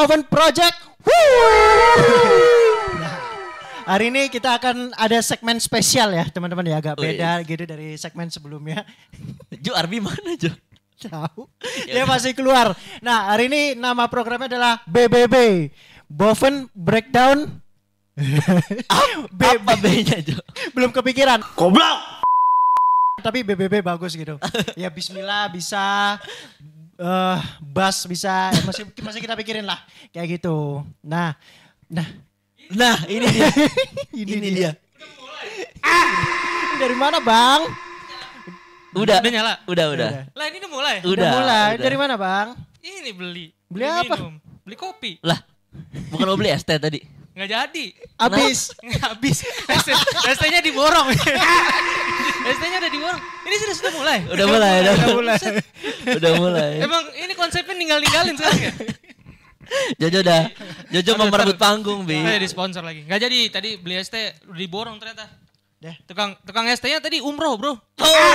Boven Project. Nah, hari ini kita akan ada segmen spesial ya teman-teman ya, agak beda gitu dari segmen sebelumnya. Jo, Arbi mana Jo? Tahu. Dia masih keluar. Nah, hari ini nama programnya adalah BBB. Boven Breakdown. Apa B-nya Jo? Belum kepikiran. Goblok. Tapi BBB bagus gitu. Ya Bismillah bisa, Bas bisa, masih kita pikirin lah kayak gitu. Nah ini dia. ini dia. Dari mana Bang? Udah nyala. Udah. Lah ini udah mulai. Udah mulai. Udah. Dari mana Bang? Ini beli apa? minum. Beli kopi. Lah, bukan mau beli es teh tadi. Nggak jadi. Habis. Habis. ST-nya diborong. ST-nya udah diborong. Ini sudah mulai. Udah mulai. Emang ini konsepnya ninggalin sekarang ya? Jojo mau merebut panggung, Bi. Saya di sponsor lagi. Nggak jadi. Tadi beli ST udah diborong ternyata. Deh. Tukang ST-nya tadi umroh, bro. Oh,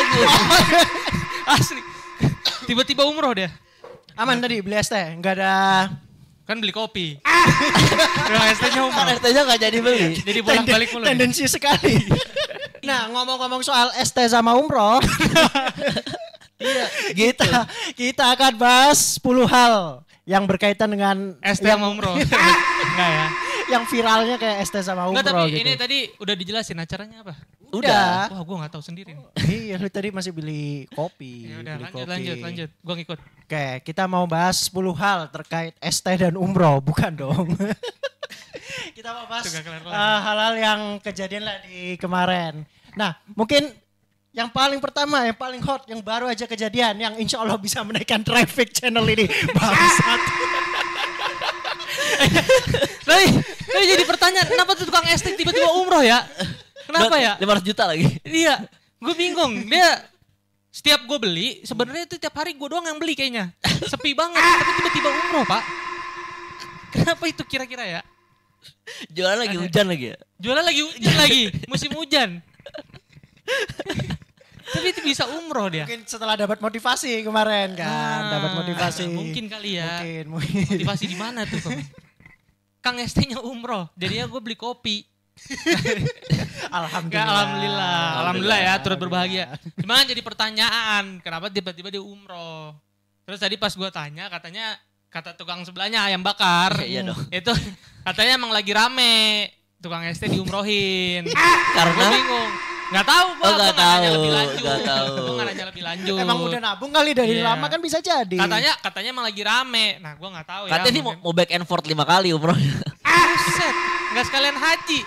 Asli. Tiba-tiba umroh dia. Aman tadi beli es teh, enggak ada Kan beli kopi. Tukang ST-nya umroh. kan es tehnya nggak jadi beli. Jadi bolak-balik mulu. tendensi sekali. Nah, ngomong-ngomong soal es teh sama umroh. Iya, kita akan bahas 10 hal yang berkaitan dengan ST sama umroh. Enggak ya. Yang viralnya kayak es teh sama umroh. Enggak, tapi gitu. ini tadi udah dijelasin acaranya apa? Udah. Wah, gue gak tahu sendiri nih. Iya, lu tadi masih beli kopi. Ya udah, Beli lanjut. Gue ngikut. Oke, kita mau bahas 10 hal terkait es teh dan umroh, bukan dong. Kita mau bahas hal-hal yang kejadian lah di kemarin. Nah, mungkin yang paling pertama, yang paling hot, yang baru aja kejadian, yang insya Allah bisa menaikkan traffic channel ini. Bangsat. Tapi jadi pertanyaan, kenapa tuh tukang es teh tiba-tiba umroh ya? Kenapa ya? 500 juta lagi. Iya, gue bingung. Dia setiap gue beli, sebenarnya itu tiap hari gue doang yang beli kayaknya. Sepi banget, tapi tiba-tiba umroh pak. Kenapa itu kira-kira ya? Jualan lagi hujan lagi ya? Jualan lagi hujan lagi, musim hujan. Tapi itu bisa umroh dia. Mungkin setelah dapat motivasi kemarin kan, dapat motivasi. Mungkin kali ya. Mungkin. Motivasi di mana tuh Kang ST-nya umroh, jadinya gue beli kopi. Alhamdulillah ya, turut berbahagia. Cuman jadi pertanyaan, kenapa tiba-tiba dia umroh? Terus tadi pas gue tanya, kata tukang sebelahnya ayam bakar. Iya dong. Itu katanya emang lagi rame, tukang ST diumrohin. Karena Gue bingung. Gak tahu gue, nggak nanya tahu, lebih lanjut. nggak tahu. Gue gak nanya lebih lanjut. Emang udah nabung kali dari Iya. lama kan bisa jadi. Katanya emang lagi rame. Nah gue gak tahu ya. katanya ini mau back and forth 5 kali umrohnya. Buset, gak sekalian haji.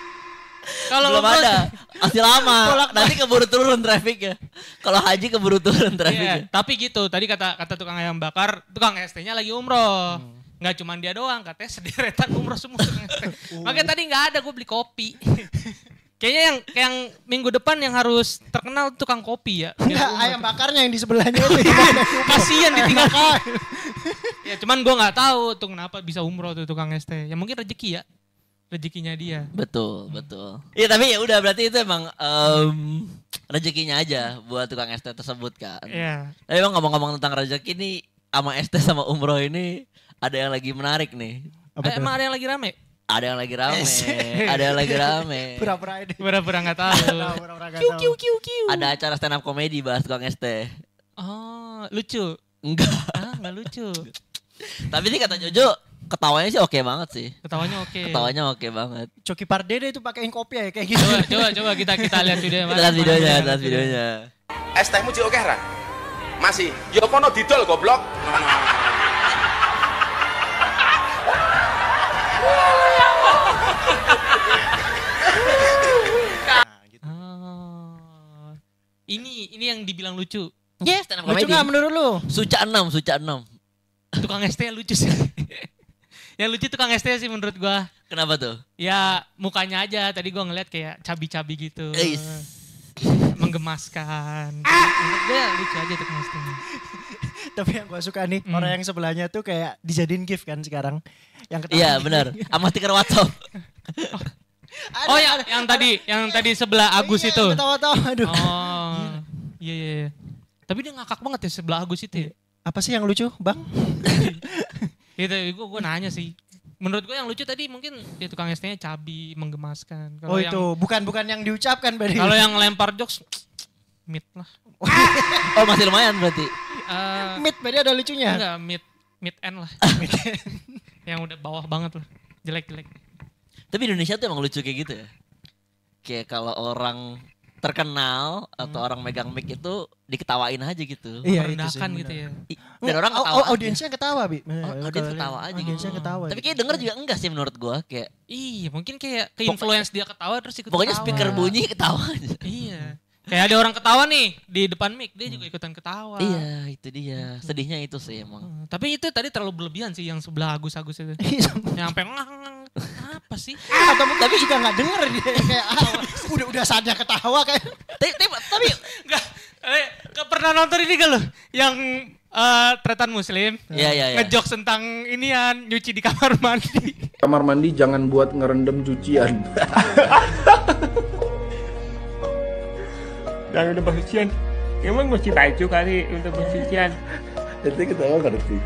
Kalau Belum umroh- ada, masih lama. Nanti keburu turun trafficnya. Kalau haji keburu turun trafficnya. Iya, tapi gitu, tadi kata tukang ayam bakar, tukang ST-nya lagi umroh. Nggak cuma dia doang, katanya sederetan umroh semua tukang ST. Makanya tadi nggak ada, gue beli kopi. Kayaknya yang minggu depan yang harus terkenal tukang kopi ya. Enggak, ayam bakarnya yang di sebelahnya itu gimana? Kasian ditinggal. Ya cuman gue nggak tahu tuh kenapa bisa umroh tuh tukang ST. Ya mungkin rezeki ya. Rezekinya dia. Betul. Iya tapi ya udah berarti itu emang rezekinya aja buat tukang ST tersebut kan. Iya. Tapi emang ngomong-ngomong tentang rezeki nih sama ST sama umroh ini ada yang lagi menarik nih. Emang ada yang lagi rame? Ada yang lagi rame. Pura-pura ini. Pura-pura nggak tahu. Pura-pura nggak tahu. Ada acara stand up komedi bahas tukang ST. Oh, lucu. Enggak. Nggak lucu. Tapi sih kata Jojo ketawanya sih oke banget sih. Ketawanya oke. Ketawanya oke banget. Coki Pardede itu pakein kopi ya kayak gitu. Coba kita lihat videonya. Kita lihat videonya. Es tehmu cik oke ra? Masih. Ya kono didol goblok. Oh. Ini yang dibilang lucu. Yes, stand up Lucu komedi. nggak menurut lu? Suca 6. Tukang ST yang lucu sih. Yang lucu tukang ST sih menurut gua. Kenapa tuh? Ya mukanya aja. Tadi gua ngeliat kayak cabi-cabi gitu. Eis. Menggemaskan. Menurut gua lucu aja tukang ST. Tapi yang gue suka nih, orang yang sebelahnya tuh kayak dijadiin gift kan sekarang. Yang ketawa. Iya benar. Sama stiker WhatsApp. Oh yang tadi sebelah Agus Iya, itu. Ketawa-tawa, aduh. Oh. Iya. Tapi dia ngakak banget ya sebelah Agus itu ya. Apa sih yang lucu, Bang? Gitu, gue nanya sih. menurut gue yang lucu tadi mungkin ya tukang ST-nya cabi, menggemaskan. Kalo itu bukan yang diucapkan berarti. Kalau yang lempar jokes, mid lah. Oh masih lumayan berarti. Mid berarti ada lucunya. Enggak, mid end lah. Yang udah bawah banget lah. Jelek. Tapi Indonesia tuh emang lucu kayak gitu ya. Kayak kalau orang terkenal atau orang megang mic itu diketawain aja gitu. Iya, merendahkan gitu ya. Dan orang ketawa. Audiensnya ketawa, Bi. Audiens ketawa aja gitu. Audiensnya ketawa. Tapi kayak denger juga enggak sih menurut gua kayak. Iya, mungkin kayak ke-influence dia ketawa terus ikut Pokoknya ketawa. speaker bunyi ketawa aja. Iya. Kayak ada orang ketawa nih di depan mic, dia juga ikutan ketawa. Iya, itu dia. Sedihnya itu sih emang. Tapi itu tadi terlalu berlebihan sih yang sebelah Agus itu. Yang sampai apa sih? Atau tapi juga nggak denger dia kayak udah saja ketawa kayak. Tapi Enggak. Pernah nonton ini gak lo? Yang tretan muslim. Iya. Ngejokes tentang inian nyuci di kamar mandi. Kamar mandi jangan buat ngerendam cucian. Dan udah bersucian, emang mesti baju kali untuk bersucian. Itu ketawa ngerti.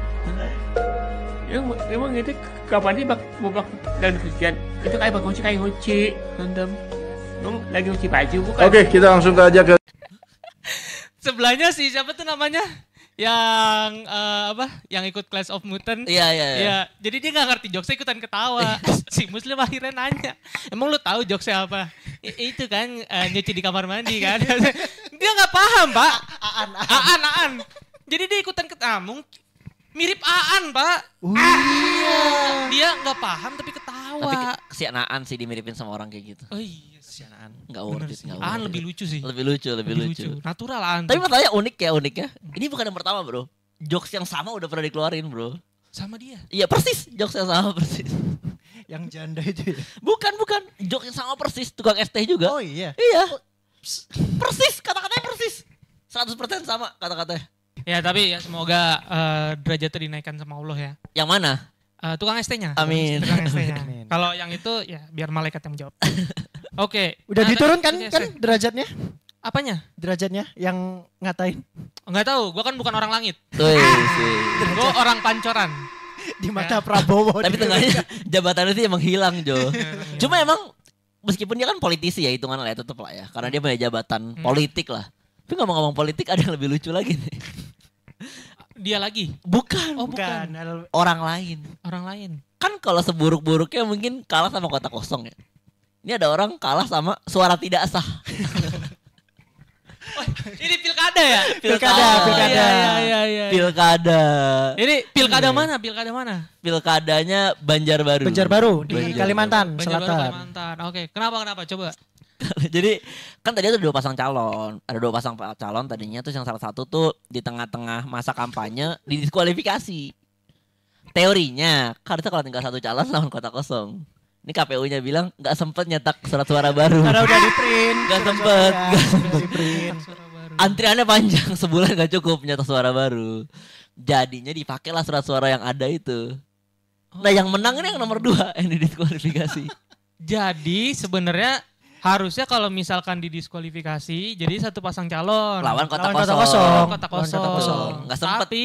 Emang itu kapan sih bubak dan bersucian? Itu kayak nyuci, rendam. Emang lagi nyuci baju bukan? Oke, kita langsung aja ke Sebelahnya sih siapa tuh namanya? Yang yang ikut Clash of Mutant. Iya. Jadi dia nggak ngerti jokesnya ikutan ketawa. Si Muslim akhirnya nanya, emang lu tahu jokesnya apa? Itu kan nyuci di kamar mandi kan. Dia nggak paham Pak. Aan. Jadi dia ikutan ketawa. Mirip Aan Pak. Iya. Dia nggak paham tapi ketawa. Tapi kesianaan sih dimiripin sama orang kayak gitu. Oh iya kesianaan. Enggak worth it, enggak worth Aan it. lebih lucu sih. Lebih lucu. Natural Aan. Tapi masalahnya unik ya. Ini bukan yang pertama, Bro. Jokes yang sama udah pernah dikeluarin, Bro. Sama dia. Iya, persis. Jokes yang sama persis. Yang janda itu ya. Bukan. Jokes yang sama persis. Tukang ST juga. Oh iya. Iya. Persis, kata-katanya persis. 100% sama kata-katanya. Ya tapi ya semoga derajatnya dinaikkan sama Allah ya. Yang mana? Tukang ST-nya. Amin. Tukang ST-nya. Amin. Kalau yang itu ya biar malaikat yang menjawab. Oke. Udah diturunkan tadi- kan derajatnya? Apanya? Derajatnya yang ngatain Enggak tahu, gua kan bukan orang langit. Tuh, sih. Gua orang pancoran. di mata Prabowo. Tapi tengahnya jabatannya sih emang hilang, Jo. Cuma emang meskipun dia kan politisi ya hitungan lah ya tetep lah ya. Karena dia punya jabatan politik lah. Tapi ngomong-ngomong politik ada yang lebih lucu lagi nih. Dia lagi. Bukan. Oh, bukan. Orang lain. Orang lain. Kan kalau seburuk-buruknya mungkin kalah sama kota kosong ya. Ini ada orang kalah sama suara tidak sah. Ini pilkada ya? Pilkada. Iya. Pilkada. Ini pilkada mana? Pilkada mana? Pilkadanya Banjarbaru. Banjarbaru di Banjarbaru. Kalimantan Banjarbaru, Selatan. Kalimantan. Oke, kenapa? Coba. Jadi kan tadi ada 2 pasang calon. Ada 2 pasang calon tadinya terus yang salah satu tuh di tengah-tengah masa kampanye didiskualifikasi. Teorinya karena kalau tinggal 1 calon lawan kota kosong. Ini KPU-nya bilang nggak sempet nyetak surat suara baru. Karena udah di print. Nggak sempet. Di print. Suara baru. Antriannya panjang, sebulan nggak cukup nyetak suara baru. Jadinya dipakailah surat suara yang ada itu. Nah yang menang ini yang nomor 2 yang didiskualifikasi. Jadi sebenarnya harusnya kalau misalkan didiskualifikasi jadi 1 pasang calon. Lawan kota Lawan kota kosong. kosong. Kota Lawan kota kosong. kosong. Nggak sempet. Tapi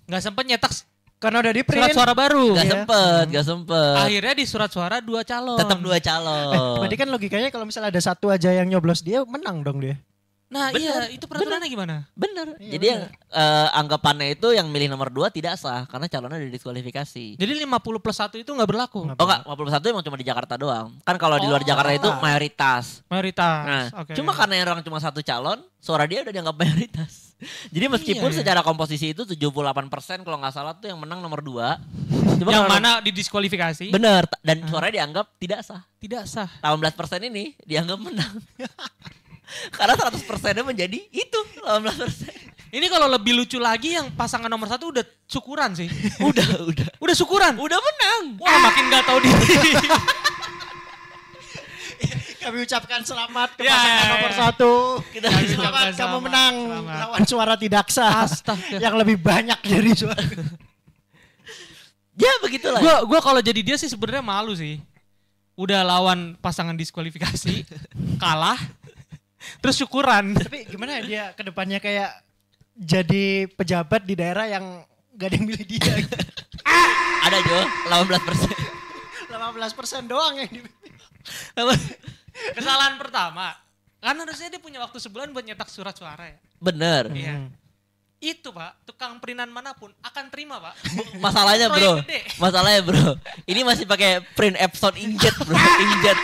nggak sempet nyetak Karena udah di print. surat suara baru. Nggak Iya. sempet. Akhirnya di surat suara 2 calon. Tetap 2 calon. Berarti kan logikanya kalau misalnya ada 1 aja yang nyoblos dia menang dong dia. Nah Bener, iya itu peraturannya gimana? Bener. Iya, Jadi yang anggapannya itu yang milih nomor 2 tidak sah karena calonnya udah didiskualifikasi. Jadi 50+1 itu nggak berlaku. Nggak. Oh enggak, 51 emang cuma di Jakarta doang. Kan kalau di luar Jakarta itu mayoritas. Mayoritas. Nah, Oke. cuma karena yang orang cuma 1 calon, suara dia udah dianggap mayoritas. Jadi meskipun Iya. secara komposisi itu 78% kalau nggak salah tuh yang menang nomor 2. Cuma yang karena- mana didiskualifikasi Bener, dan suaranya dianggap tidak sah. tidak sah. 18% ini dianggap menang. Karena 100%-nya menjadi itu 18%. Ini kalau lebih lucu lagi yang pasangan nomor 1 udah syukuran sih. Udah. Udah syukuran. Udah menang. Wah makin nggak tahu diri. Kami ucapkan selamat ke Ya, pasangan ya, nomor ya. 1. Kita Kami Selamat ucapkan kamu selamat, menang selamat. lawan suara tidak sah. Astaga. Yang lebih banyak dari suara. ya begitulah. Ya. Gua kalau jadi dia sih sebenarnya malu sih. Udah lawan pasangan diskualifikasi, kalah, terus syukuran. Tapi gimana ya dia ke depannya kayak jadi pejabat di daerah yang gak ada yang milih dia. Ada Jo, 18%. 18% doang yang di Kesalahan pertama, kan harusnya dia punya waktu sebulan buat nyetak surat suara ya. Bener. Iya. Itu Pak, tukang printan manapun akan terima Pak. Masalahnya bro, Proyek gede. masalahnya bro, ini masih pakai print Epson inkjet bro, inkjet.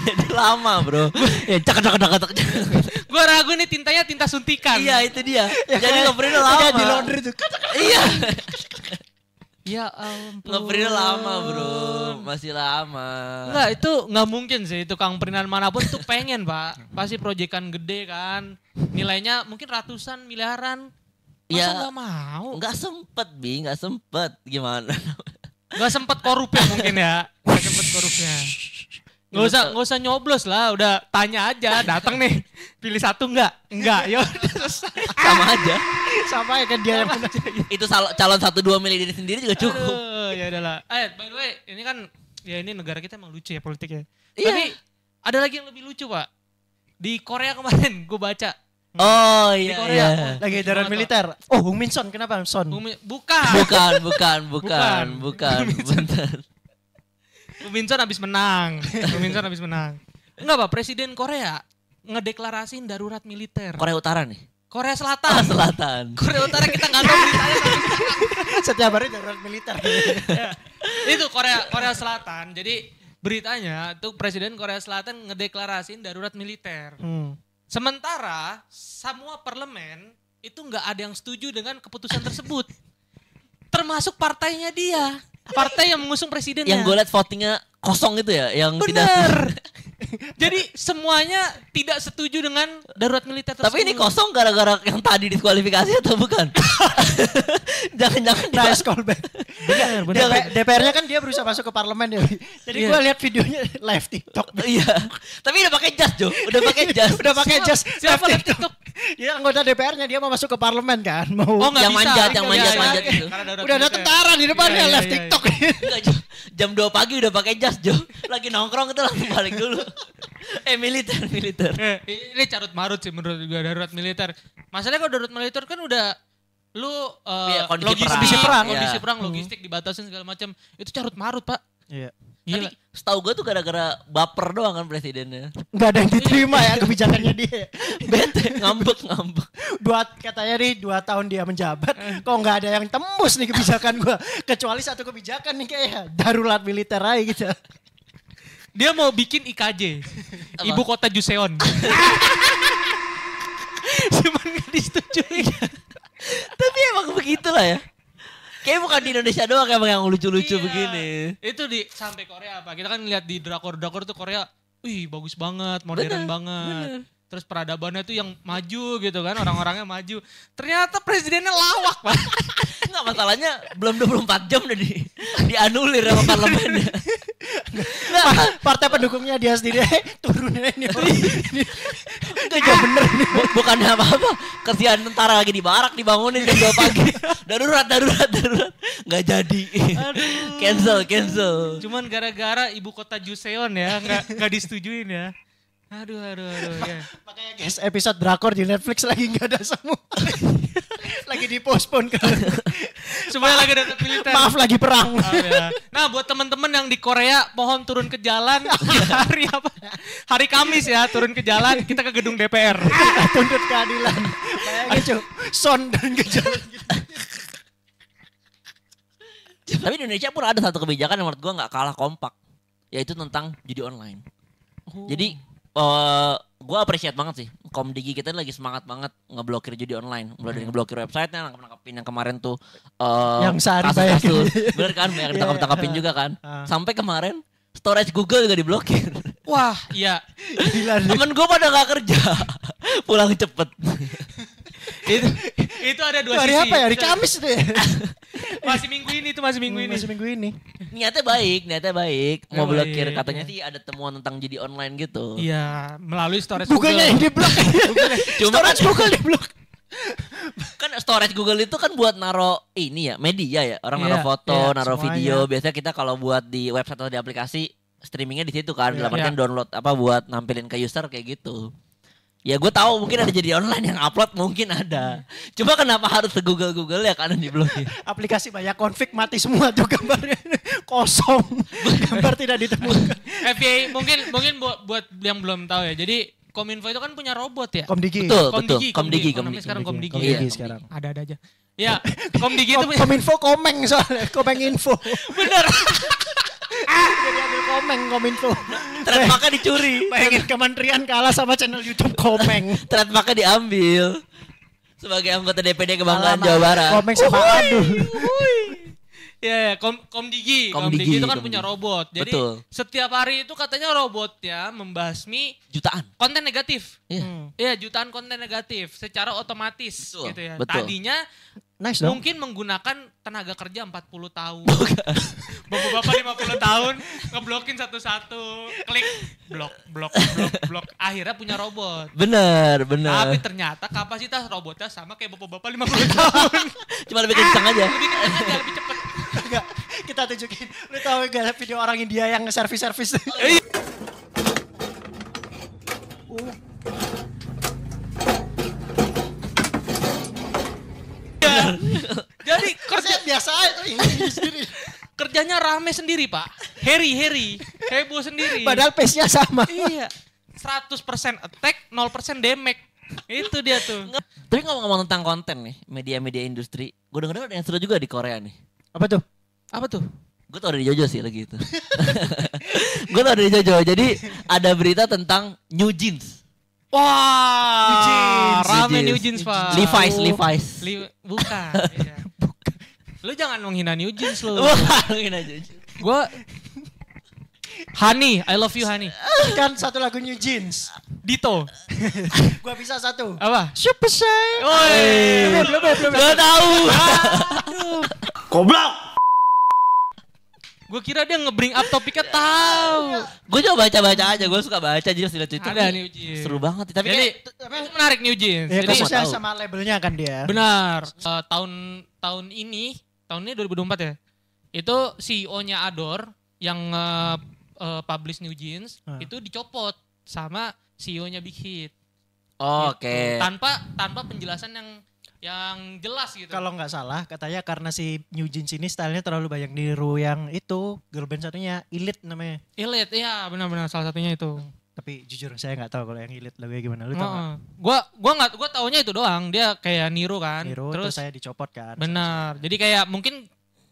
Jadi lama bro, ya cak. Gue ragu nih tintanya tinta suntikan. Iya itu dia, Ya, jadi kayak- nge-printnya lama. kayak di laundry tuh. Iya, Ya ampun. nge-printnya lama bro, masih lama. Enggak, itu nggak mungkin sih tukang printan manapun tuh pengen Pak. Pasti proyekan gede kan. Nilainya mungkin ratusan miliaran. Masa Ya, nggak mau? nggak sempet, gimana? Nggak sempet korupnya mungkin ya. Nggak sempet korupnya. Nggak usah nyoblos lah, udah tanya aja, datang nih, pilih satu enggak, ya udah selesai. Sama aja. Sama ya kan dia yang menang. Itu calon 1-2 milih diri sendiri juga cukup. Aduh, ya udahlah. By the way, ini kan ya ini negara kita emang lucu ya politiknya. Iya. Tapi ada lagi yang lebih lucu Pak. Di Korea kemarin gue baca. Oh Di iya, Korea. iya. Lagi Gimana darurat tuh? militer. Oh, Hung Min Son, kenapa Son? Bukan. Bukan. Bentar. Minson habis menang. Enggak Pak, Presiden Korea ngedeklarasiin darurat militer. Korea Utara nih. Korea Ah, Selatan. Selatan. Korea Utara kita nggak tahu beritanya. Setiap hari darurat militer. Ya. Itu Korea Selatan. Jadi beritanya tuh Presiden Korea Selatan ngedeklarasiin darurat militer. Sementara semua parlemen itu nggak ada yang setuju dengan keputusan tersebut. Termasuk partainya dia. Partai yang mengusung presidennya. Yang gue liat votingnya kosong itu ya, yang Bener. tidak. Jadi semuanya tidak setuju dengan darurat militer tersebut. Tapi ini kosong gara-gara yang tadi diskualifikasi atau bukan? Jangan-jangan Nice callback. Bener. DPR-nya kan dia berusaha masuk ke parlemen ya. Jadi Iya. gue lihat videonya live TikTok. Iya. Tapi udah pakai jas, Jo. Udah pakai jas. Udah pakai jas Siapa live live TikTok? Dia anggota DPR-nya, dia mau masuk ke parlemen kan. Mau Oh nggak Yang bisa. manjat, yang Iya, manjat iya, itu. karena darurat udah ada militer. tentara di depannya Iya, iya, live iya, TikTok. Enggak, Jo. Jam 2 pagi udah pakai jas, Jo. Lagi nongkrong itu langsung balik dulu. Militer. Ini carut marut sih menurut gue darurat militer. Masalahnya kalau darurat militer kan udah lu Iya, kondisi perang. Iya. logistik dibatasin segala macam. Itu carut marut Pak. Iya. Gila. Tapi setahu gue tuh gara-gara baper doang kan presidennya. Enggak ada yang diterima ya kebijakannya dia. Bete, ngambek. Katanya nih 2 tahun dia menjabat, kok nggak ada yang tembus nih kebijakan gua. Kecuali satu kebijakan nih kayak darurat militer aja gitu. Dia mau bikin IKJ. Apa? Ibu kota Juseon. Cuman gak disetujui. Tapi emang begitulah ya. Kayaknya bukan di Indonesia doang emang yang lucu-lucu Iya. begini. Itu sampai Korea Pak. Kita kan lihat di drakor-drakor tuh Korea, wih bagus banget, modern banget. Terus peradabannya tuh yang maju gitu kan, orang-orangnya maju. Ternyata presidennya lawak Pak. Enggak, masalahnya belum 24 jam udah dianulir sama parlemennya. Partai pendukungnya dia sendiri turunnya ini. Enggak jauh bener nih. Bukannya apa-apa. Kesian tentara lagi di barak dibangunin jam 2 pagi. Darurat. Nggak jadi. Cancel. Cuman gara-gara ibu kota Juseon ya, nggak disetujuin ya. Aduh ya. Makanya guys, episode drakor di Netflix lagi nggak ada semua. Lagi di-postpone kan. Semuanya lagi dapat militer. Maaf lagi perang. Maaf ya. Nah buat teman-teman yang di Korea mohon turun ke jalan hari apa? Hari Kamis ya turun ke jalan kita ke gedung DPR. Tuntut keadilan. Bayangin cuy, Son dan ke jalan gitu. Tapi di Indonesia pun ada satu kebijakan yang menurut gue nggak kalah kompak. Yaitu tentang judi online. Jadi gue appreciate banget sih. Komdigi kita lagi semangat banget ngeblokir judi online. Mulai dari ngeblokir websitenya, nangkep-nangkepin yang kemarin tuh Yang sehari kasus-kasus. bayangin. Bener kan, yang Iya, ditangkap-tangkapin iya. juga kan. Ah. Sampai kemarin storage Google juga diblokir. Wah iya. Gila nih. Temen gue pada gak kerja. Pulang cepet. Itu ada dua Hari sisi. apa ya? Hari Kamis deh. Masih minggu ini tuh masih minggu ini. Masih minggu ini. Niatnya baik. Mau Oh, blokir. baik. Katanya sih ada temuan tentang judi online gitu. Iya melalui storage Google-nya yang Google. diblok. Cuma Storage kan- Google diblok. Kan storage Google itu kan buat naro ini ya, media ya. Orang Iya, naro foto, iya, naro semuanya. video. Biasanya kita kalau buat di website atau di aplikasi streamingnya di situ kan. Iya. Dalam artian download apa buat nampilin ke user kayak gitu. Ya gue tahu mungkin ada jadi online yang upload mungkin ada. Cuma kenapa harus ke Google ya karena diblokir. Aplikasi banyak konflik mati semua tuh gambarnya kosong. Gambar tidak ditemukan. FYI mungkin buat yang belum tahu ya. Jadi Kominfo itu kan punya robot ya. Komdigi. Betul. Komdigi. Komdigi. Sekarang Komdigi. Komdigi Iya. sekarang. Ada aja. Ya, Komdigi itu punya. Kominfo komeng soalnya, komeng info. Bener. Jadi ambil komeng Kominfo. Trademarknya dicuri. Bayangin kementerian kalah sama channel YouTube komeng. Trademarknya diambil. Sebagai anggota DPD Kebanggaan Alamak, Jawa Barat. Komeng sama aduh. Ya, Komdigi. Komdigi, Komdigi itu kan Komdigi. punya robot. Jadi Betul. setiap hari itu katanya robotnya membasmi Jutaan. konten negatif. Iya. Iya, jutaan konten negatif secara otomatis Betul, gitu ya. betul. Tadinya Nice dong. mungkin menggunakan tenaga kerja 40 tahun. Bapak-bapak 50 tahun ngeblokin satu-satu, klik blok. Akhirnya punya robot. Bener. Tapi ternyata kapasitas robotnya sama kayak bapak-bapak 50 tahun. Cuma lebih kencang aja. Lebih kencang aja, lebih cepet. Enggak, kita tunjukin. Lu tahu gak video orang India yang servis-servis? Jadi kerja Biasa aja ini sendiri. kerjanya rame sendiri, Pak. Heri, heboh sendiri. Padahal pace-nya sama. Iya. 100% attack, 0% damage. Itu dia tuh. Tapi ngomong-ngomong tentang konten nih, media-media industri. Gue denger ada yang seru juga di Korea nih. Apa tuh? Apa tuh? Gue tau dari Jojo sih lagi itu. Gue tau dari Jojo. Jadi ada berita tentang New Jeans. Wah, New Jeans. rame New New Jeans. Jeans, Pak. Levi's. Bukan. Iya. Lu jangan menghina New Jeans lu. Wah, ini aja. Gue Honey, I love you Honey. Kan satu lagu New Jeans. Dito. Gua bisa satu. Apa? Super Shy. Woi. Belum. Gak tahu. Goblok! Gue kira dia nge-bring up topiknya tahu. Gue coba baca-baca aja. Gue suka baca jadi lihat Twitter. Ada New Jeans. Seru banget. Tapi Jadi kayak itu menarik New Jeans. Ya Jadi khususnya tahu. sama labelnya kan dia. benar. Tahun ini 2024 ya. Itu CEO-nya Adore yang publish New Jeans itu dicopot sama CEO-nya Big Hit. Oke. Gitu. Tanpa penjelasan yang jelas gitu. Kalau nggak salah katanya karena si New Jeans ini stylenya terlalu banyak niru yang itu girl band satunya Elite namanya. Elite, iya benar-benar salah satunya itu. Tapi jujur saya nggak tahu kalau yang Elite lagunya gimana. Lu tahu nggak? Gua taunya itu doang. Dia kayak niru kan. Niru terus saya dicopot kan. Benar. Jadi kayak mungkin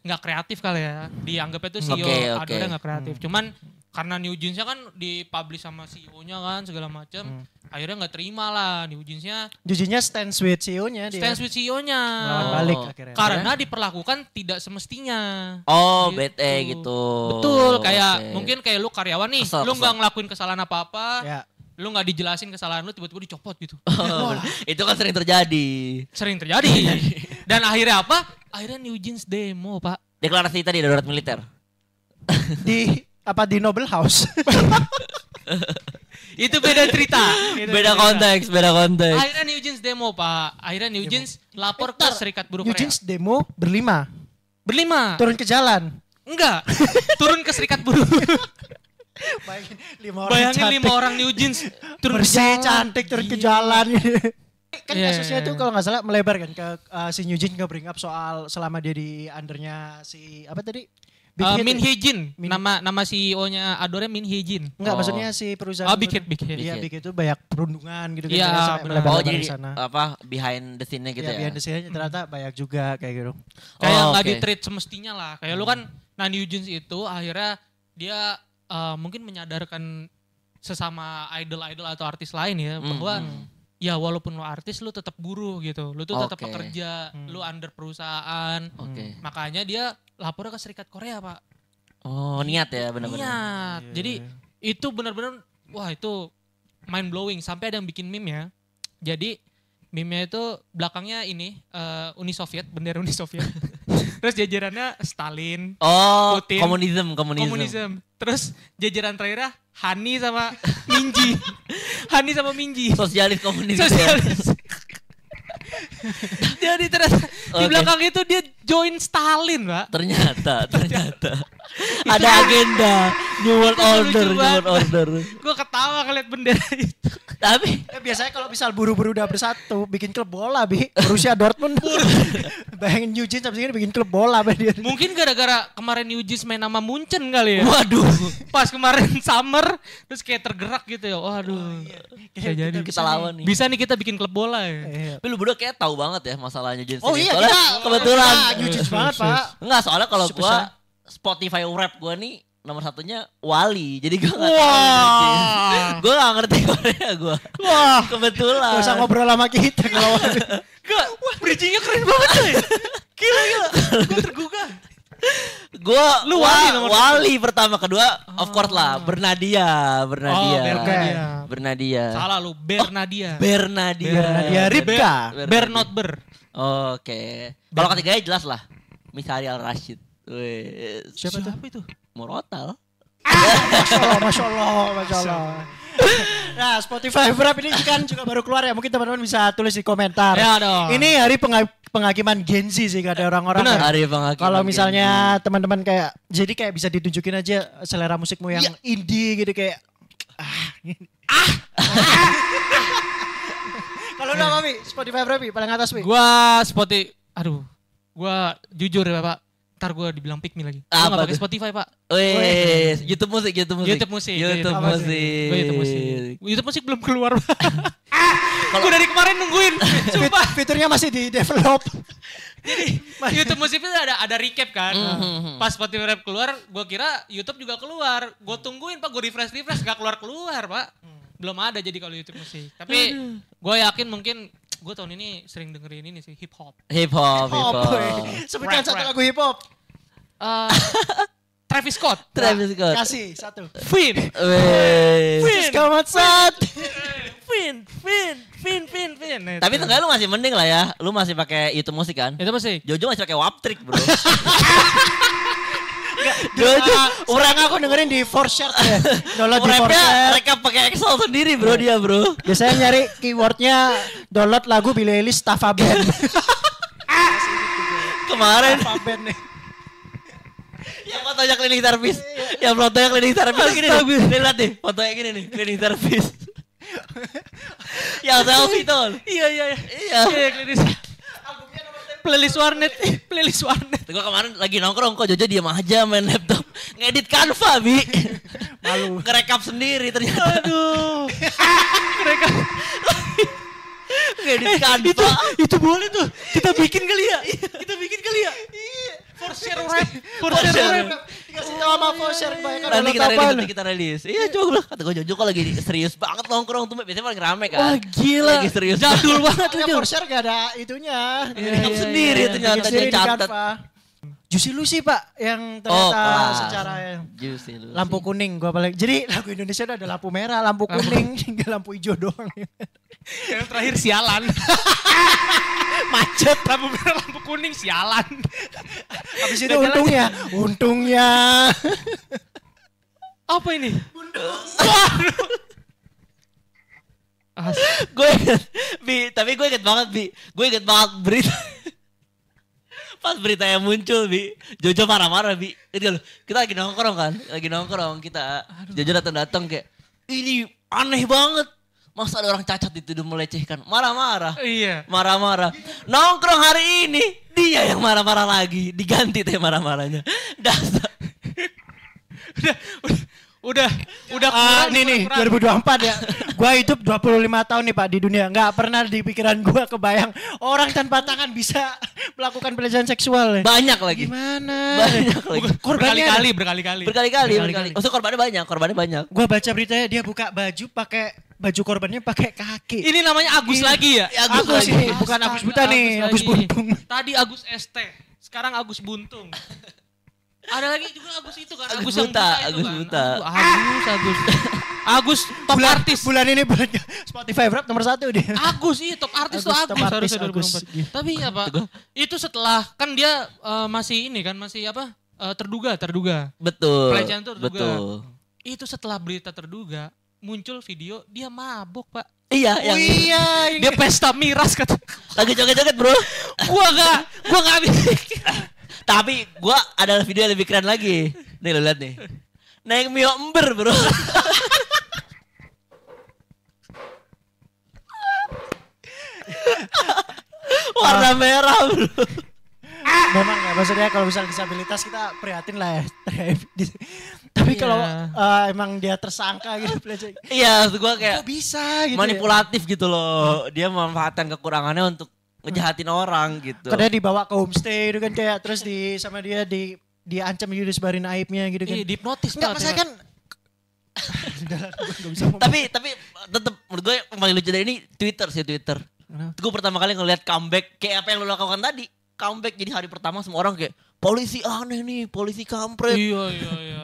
nggak kreatif kali ya. Dianggapnya tuh CEO Oke. Adore nggak kreatif. Cuman karena New Jeans-nya kan dipublish sama CEO-nya kan segala macam. Akhirnya nggak terima lah New Jeans-nya. Jujunya stand with CEO-nya dia. Stand with CEO-nya. Melawan balik akhirnya. Karena diperlakukan tidak semestinya. Oh, Gitu. bete gitu. Betul, kayak Oke. mungkin kayak lu karyawan nih, Kesel, lu kesel. nggak ngelakuin kesalahan apa-apa, Ya. lu nggak dijelasin kesalahan lu tiba-tiba dicopot gitu. Oh, itu kan sering terjadi. Sering terjadi. Dan akhirnya apa? Akhirnya New Jeans demo, Pak. Deklarasi tadi darurat militer. Di Noble House. Itu beda cerita. Beda konteks. Akhirnya New Jeans demo, Pak. Akhirnya New Jeans lapor ke Serikat Buruh New Korea. Jeans demo berlima. Berlima. Turun ke jalan. Enggak. Turun ke Serikat Buruh. Bayangin 5 orang Bayangin cantik. 5 orang New Jeans turun ke Bersih, jalan. cantik turun ke jalan. Kan Iya, kasusnya iya, itu iya. kalau nggak salah melebar kan ke si New Jeans nge-bring up soal selama dia di undernya si apa tadi? Big Hit Min ya? Hee Jin. Min- Nama CEO-nya Adore Min Hee Jin. Enggak, Oh. maksudnya si perusahaan. Oh, Big Hit, Big Hit. Iya, Big Big Hit itu banyak perundungan gitu Iya, sampai benar. melebar-lebar Oh, jadi di sana. apa behind the scene-nya gitu Iya, ya. behind the scene-nya ternyata banyak juga kayak gitu. Kayak Oh, nggak oke. di-treat semestinya lah. Kayak lu kan, nah New Jeans itu akhirnya dia mungkin menyadarkan sesama idol-idol atau artis lain ya bahwa ya walaupun lu artis lu tetap buruh gitu. Lu tuh tetap Oke. pekerja, lu under perusahaan. Oke. Makanya dia lapornya ke Serikat Korea, Pak. Oh, niat ya benar-benar. Niat. Jadi itu benar-benar wah itu mind blowing sampai ada yang bikin meme ya. Jadi meme-nya itu belakangnya ini Uni Soviet, bendera Uni Soviet. Terus jajarannya Stalin, Oh, Putin. komunisme. Terus jajaran terakhirnya Hani sama Minji. Hani sama Minji. Sosialis komunis. Sosialis. Jadi ternyata di Oke. belakang itu dia join Stalin, Pak. Ternyata. Ada agenda. New World Order. Gue ketawa ngeliat bendera itu. Tapi biasanya kalau misal buru-buru udah bersatu, bikin klub bola, Borussia Dortmund. Bayangin New Jeans habis ini bikin klub bola, dia. Mungkin gara-gara kemarin New Jeans main nama Munchen kali ya. waduh, Pas kemarin summer, terus kayak tergerak gitu ya. Waduh. Bisa jadi. kita lawan nih. Bisa nih kita bikin klub bola ya. Tapi lu berdua kayak tahu banget ya masalah New Jeans Oh ini. iya, Soalnya kebetulan. New Jeans banget, Pak. Enggak, soalnya kalau Spesial. gua Spotify rap gua nih nomor satunya Wali. Jadi gua enggak Wah. Gua enggak ngerti Korea gua. Wah, Kebetulan. gak usah ngobrol sama kita kalau Gak, bridgingnya keren banget coy. Gila. Gue tergugah. Gua Lu Wali nomor Wali pertama, kedua of course lah Bernadia. Bernadia. Salah lu, Bernadia. Bernadia Ripka. Ber not ber. Oke. Kalau ketiganya jelas lah. Misari Al Rashid. Wih. Siapa itu? Morotal. Masya Allah. Nah, Spotify Wrap ini kan juga baru keluar ya. Mungkin teman-teman bisa tulis di komentar. Ya dong. Ini hari penghakiman Gen Z sih kata orang-orang. Benar. Ya. Hari penghakiman Kalau Gen misalnya teman-teman kayak jadi kayak bisa ditunjukin aja selera musikmu yang indie gitu kayak Kalau lu apa, Mi? Spotify Wrap paling atas, Mi? Gua jujur ya Pak. Ntar gue dibilang pick me lagi. Gue Apa gak pakai tuh? Spotify Pak. Wih, YouTube musik. YouTube musik. YouTube musik. YouTube musik belum keluar Pak. Gue dari kemarin nungguin. Sumpah. Fiturnya masih di develop. Jadi YouTube musik itu ada recap kan. Pas Spotify Wrap keluar, gue kira YouTube juga keluar. Gue tungguin Pak, gue refresh gak keluar Pak. Belum ada jadi kalau YouTube musik. Tapi gue yakin mungkin gue tahun ini sering dengerin ini sih hip hop. Hip hop. Sebutkan satu lagu hip hop. Travis Scott. Kasih satu. Finn. Selamat saat. Finn. Tapi tengah lu masih mending lah ya. Lu masih pakai YouTube musik kan? Itu musik. Jojo masih pakai Waptrick, bro. Jojo, orang aku dengerin di Forshare ya. Download di Forshare. Mereka pakai Excel sendiri, bro, dia, bro. Biasanya nyari keywordnya download lagu Billie Eilish Tafa Band. Kemarin Tafa Band nih. yang fotonya cleaning service. Yang fotonya cleaning service gini nih. Lihat nih, fotonya gini nih, cleaning service. Yang selfie tuh. Iya. Playlist warnet. Gue kemarin lagi nongkrong kok Jojo diam aja main laptop. Ngedit Canva, Bi. Malu. Ngerekap sendiri ternyata. Aduh. Ngedit Canva. Itu boleh tuh. Kita bikin kali ya. Forshare rap. Dikasih tahu sama Forshare Nanti kita rilis. Iya, coba lah. Kata gue Jojo kok lagi serius banget nongkrong tuh. Biasanya paling rame kan. Wah gila. Lagi serius. Jadul banget tuh. Ternyata Forshare gak ada itunya. Rekap sendiri ternyata dia catat. Juicy Lucy Pak yang ternyata secara Juicy Lucy. lampu kuning gua paling. Jadi lagu Indonesia udah ada lampu merah, lampu kuning, tinggal lampu hijau doang. Yang terakhir sialan. Macet. Lampu merah, lampu kuning, sialan. Habis itu untungnya. Apa ini? Tapi gue inget banget berita. Pas beritanya muncul, Bi, Jojo marah-marah, Bi. Kita lagi nongkrong kita. Jojo datang kayak, ini aneh banget. Masa ada orang cacat dituduh melecehkan. Marah-marah. Iya. Marah-marah. Nongkrong hari ini, dia yang marah-marah lagi. Diganti teh marah-marahnya. Dasar. Udah Nih 2024 ya. Gua hidup 25 tahun nih Pak di dunia. Nggak pernah di pikiran gua kebayang orang tanpa tangan bisa melakukan pelecehan seksual. Banyak lagi. Gimana? Banyak lagi. Korbannya berkali-kali. Berkali-kali. Maksudnya korbannya banyak. Gua baca beritanya dia buka baju korbannya pakai kaki. Ini namanya Agus lagi ya? Agus ini bukan Agus Buta nih, Agus Buntung. Tadi Agus ST, sekarang Agus Buntung. Ada lagi juga Agus itu kan, Agus yang Buta, itu Agus kan. Buta. Agus top artis. Bulan ini bulan Spotify Wrap nomor 1 dia. Agus top artis tuh Top Agus artis, harusnya 2024. Tapi apa? Itu setelah kan dia masih terduga. Betul. Pelecehan terduga. Betul. Itu setelah berita terduga muncul video dia mabok, Pak. Iya, Dia pesta miras kata. lagi joget-joget, Bro. Gua enggak Tapi gua ada video yang lebih keren lagi. Nih lo lihat nih. Naik Mio ember bro. Warna merah bro. Memang ya, maksudnya kalau misalnya disabilitas kita prihatin lah ya. Tapi kalau emang dia tersangka gitu pelecehan. Iya, maksud gue kayak Kok bisa gitu manipulatif gitu loh. Dia memanfaatkan kekurangannya untuk ngejahatin orang gitu. Kadang dibawa ke homestay itu kan kayak terus sama dia diancam gitu disebarin aibnya gitu kan. Iya, dihipnotis. Enggak, maksudnya kan tapi tetap menurut gue yang paling lucu dari ini Twitter. Gue pertama kali ngeliat comeback kayak apa yang lo lakukan tadi. Comeback jadi hari pertama semua orang kayak polisi aneh nih, polisi kampret. Iya.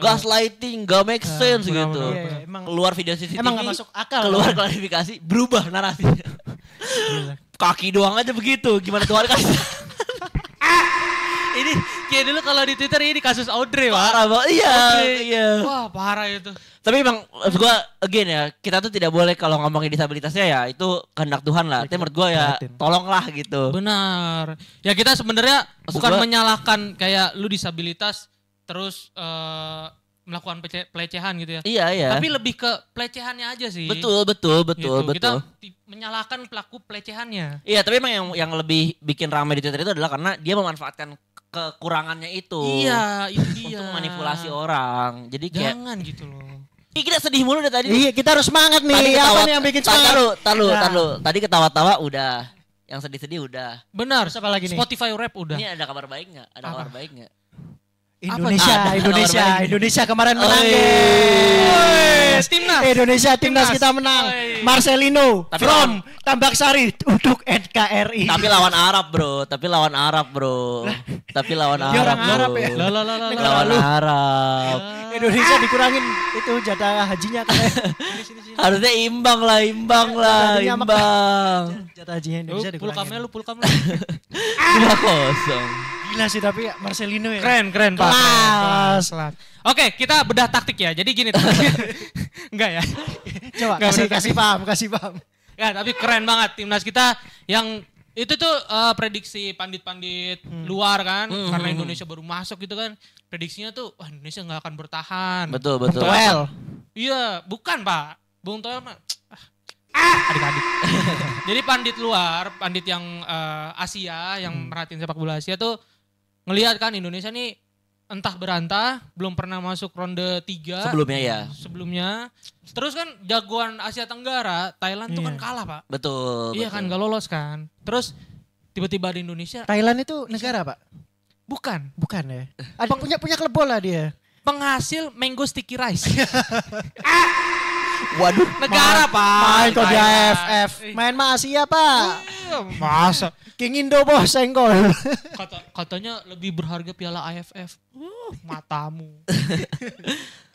Gaslighting, gak make sense benar, gitu. benar, benar. Emang- Keluar video CCTV. emang gak masuk akal. Keluar klarifikasi, berubah narasinya. Kaki doang aja begitu. Gimana tuh hari kasih? Ini kayak dulu kalau di Twitter ini kasus Audrey, Pak. Parah banget. Iya, Audrey. iya. Wah, parah itu. Tapi emang maksud gue again ya, kita tuh tidak boleh kalau ngomongin disabilitasnya ya itu kehendak Tuhan lah. Tapi menurut gue ya tolonglah gitu. Benar. Ya kita sebenarnya Maksud bukan gua- menyalahkan kayak lu disabilitas terus melakukan pelecehan gitu ya. Iya. Tapi lebih ke pelecehannya aja sih. Betul. Gitu. Kita menyalahkan pelaku pelecehannya. Iya, tapi emang yang lebih bikin ramai di Twitter itu adalah karena dia memanfaatkan kekurangannya itu. Iya, itu dia. Untuk manipulasi orang. Jadi kayak Jangan gitu loh. Ih, kita sedih mulu deh tadi. Iya, kita harus semangat nih. Tadi Apa nih yang bikin semangat? Taruh. Nah. Tadi ketawa-tawa udah. Yang sedih-sedih udah. Benar. Terus apa lagi nih? Spotify rap udah. Ini ada kabar baik nggak? Ada kabar baik nggak? Indonesia, Ada Indonesia, kabar baik. Indonesia kemarin menang. Woi, timnas. Timnas Timnas. kita menang. Oi. Marcelino Tapi from Tambak Sari untuk NKRI. Tapi lawan Arab bro. Tapi lawan Arab. Dia orang Arab ya? Lah. Lawan Arab. Indonesia dikurangin itu jatah hajinya kan. Harusnya imbang lah. Tadinya sama- Imbang. Jatah hajinya Indonesia dikurangin. Pulkamnya. 2-0. Gila sih tapi ya, Marcelino ya. Keren Pak. Kelas. Kelas. Oke, kita bedah taktik ya. Jadi gini. Enggak ya. Coba Nggak kasih paham. Ya, tapi keren banget timnas kita yang itu tuh prediksi pandit-pandit luar kan, karena Indonesia baru masuk gitu kan. Prediksinya tuh wah Indonesia nggak akan bertahan. Betul. Well, Iya, bukan Pak. Bung Toel mah adik-adik. Jadi pandit luar, pandit yang Asia, yang merhatiin sepak bola Asia tuh ngelihat kan Indonesia nih entah berantah, belum pernah masuk ronde 3. Sebelumnya ya. Sebelumnya. Terus kan jagoan Asia Tenggara, Thailand tuh kan kalah Pak. Betul. Iya kan, gak lolos kan. Terus tiba-tiba di Indonesia, Thailand itu negara Pak? bukan. Bukan ya. Ada punya klub bola dia. Penghasil mango sticky rice. Waduh. Negara Pak. Main kok di Thailand. AFF. Main mah Asia Pak. Masa? King Indo bos senggol. Katanya lebih berharga piala AFF. Matamu.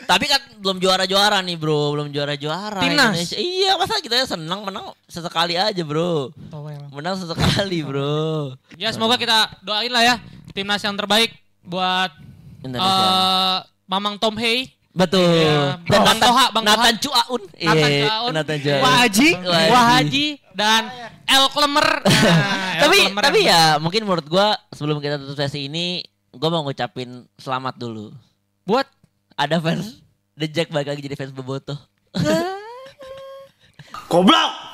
Tapi kan belum juara-juara nih bro. Belum juara-juara. Timnas. Indonesia. Iya masa kita ya senang menang sesekali aja bro. Towel. Menang sesekali bro. Ya semoga kita doain lah ya timnas yang terbaik buat Indonesia. Mamang Tom Hey. Betul. Iya. Dan Bang Toha, Bang Toha. Nathan Cuaun. Nathan Iya, Cuaun. Nathan Cuaun. Wah Haji. Wah Haji dan El Klemer. Nah, El Klemer tapi yang- ya mungkin menurut gua sebelum kita tutup sesi ini gua mau ngucapin selamat dulu. buat Ada fans The Jack balik lagi jadi fans Bobotoh. Goblok!